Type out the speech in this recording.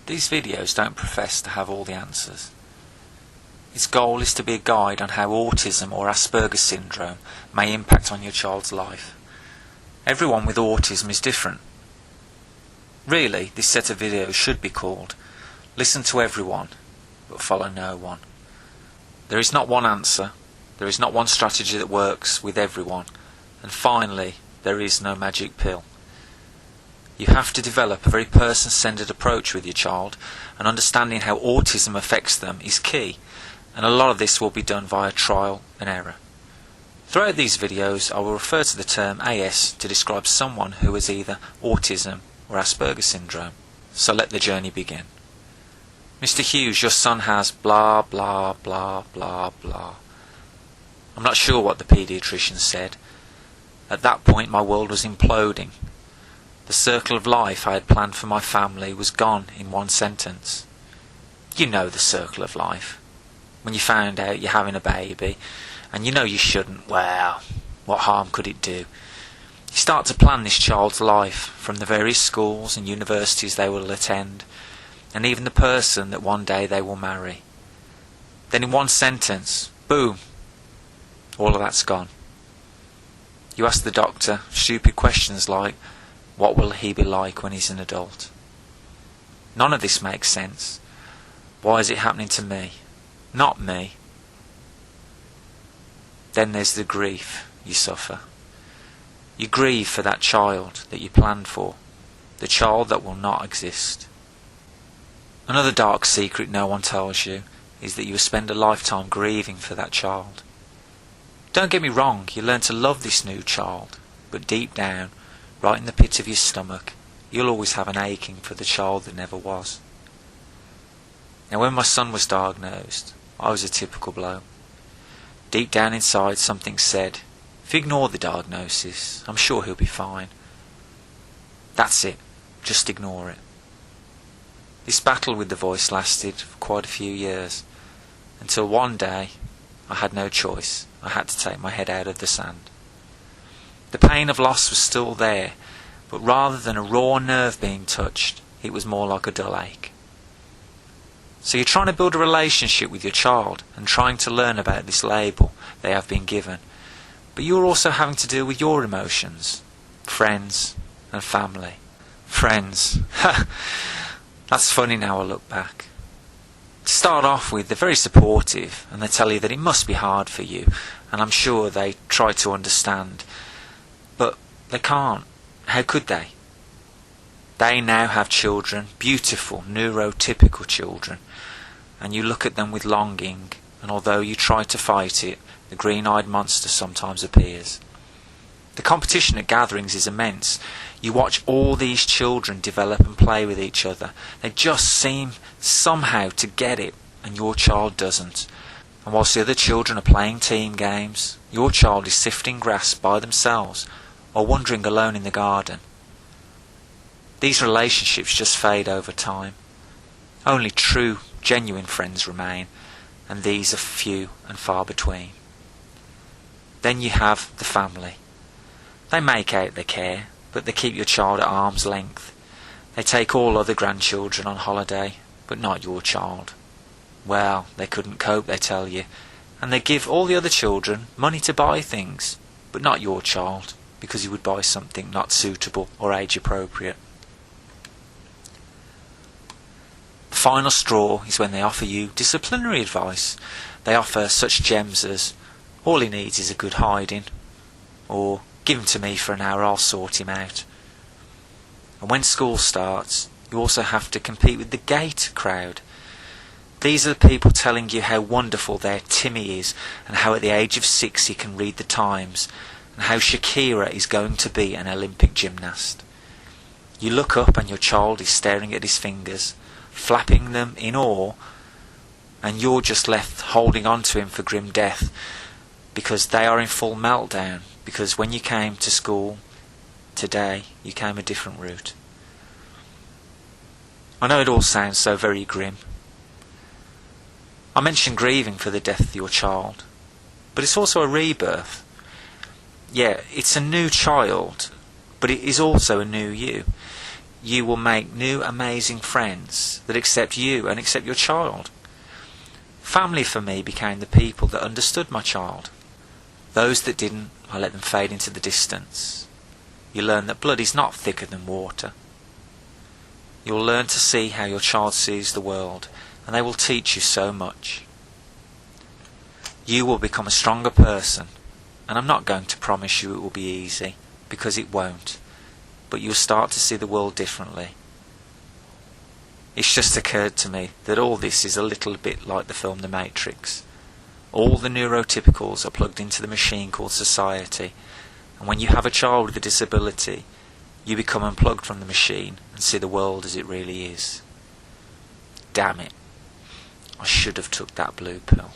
These videos don't profess to have all the answers. Its goal is to be a guide on how autism or Asperger's syndrome may impact on your child's life. Everyone with autism is different. Really, this set of videos should be called "Listen to Everyone, but Follow No One." There is not one answer, there is not one strategy that works with everyone, and finally, there is no magic pill. You have to develop a very person-centered approach with your child, and understanding how autism affects them is key, and a lot of this will be done via trial and error. Throughout these videos, I will refer to the term AS to describe someone who has either autism or Asperger's syndrome. So let the journey begin. Mr. Hughes, your son has blah blah blah blah blah. I'm not sure what the paediatrician said. At that point my world was imploding. The circle of life I had planned for my family was gone in one sentence. You know the circle of life. When you found out you're having a baby, and you know you shouldn't, well, what harm could it do? You start to plan this child's life, from the various schools and universities they will attend, and even the person that one day they will marry. Then in one sentence, boom, all of that's gone. You ask the doctor stupid questions like, what will he be like when he's an adult? None of this makes sense. Why is it happening to me? Not me. Then there's the grief you suffer. You grieve for that child that you planned for, the child that will not exist. Another dark secret no one tells you is that you will spend a lifetime grieving for that child. Don't get me wrong, you learn to love this new child, but deep down, right in the pit of your stomach, you'll always have an aching for the child that never was. Now when my son was diagnosed, I was a typical bloke. Deep down inside something said, if you ignore the diagnosis, I'm sure he'll be fine. That's it, just ignore it. This battle with the voice lasted for quite a few years, until one day I had no choice. I had to take my head out of the sand. The pain of loss was still there, but rather than a raw nerve being touched, it was more like a dull ache. So you're trying to build a relationship with your child and trying to learn about this label they have been given, but you're also having to deal with your emotions, friends and family. Friends. That's funny now I look back. To start off with, they're very supportive and they tell you that it must be hard for you, and I'm sure they try to understand. But they can't. How could they? They now have children, beautiful, neurotypical children, and you look at them with longing, and although you try to fight it, the green-eyed monster sometimes appears. The competition at gatherings is immense. You watch all these children develop and play with each other. They just seem somehow to get it, and your child doesn't. And whilst the other children are playing team games, your child is sifting grass by themselves or wandering alone in the garden. These relationships just fade over time. Only true, genuine friends remain, and these are few and far between. Then you have the family. They make out they care, but they keep your child at arm's length. They take all other grandchildren on holiday, but not your child. Well, they couldn't cope, they tell you, and they give all the other children money to buy things, but not your child, because you would buy something not suitable or age appropriate. The final straw is when they offer you disciplinary advice. They offer such gems as, all he needs is a good hiding, or give him to me for an hour, I'll sort him out. And when school starts, you also have to compete with the gate crowd. These are the people telling you how wonderful their Timmy is, and how at the age of 6 he can read the Times, and how Shakira is going to be an Olympic gymnast. You look up and your child is staring at his fingers, flapping them in awe, and you're just left holding on to him for grim death, because they are in full meltdown, because when you came to school today, you came a different route. I know it all sounds so very grim. I mentioned grieving for the death of your child, but it's also a rebirth. Yeah, it's a new child, but it is also a new you. you will make new amazing friends that accept you and accept your child. Family for me became the people that understood my child. Those that didn't, I let them fade into the distance. You learn that blood is not thicker than water. You'll learn to see how your child sees the world, and they will teach you so much. You will become a stronger person, and I'm not going to promise you it will be easy, because it won't, but you'll start to see the world differently. It's just occurred to me that all this is a little bit like the film The Matrix. All the neurotypicals are plugged into the machine called society, and when you have a child with a disability, you become unplugged from the machine and see the world as it really is. Damn it. I should have took that blue pill.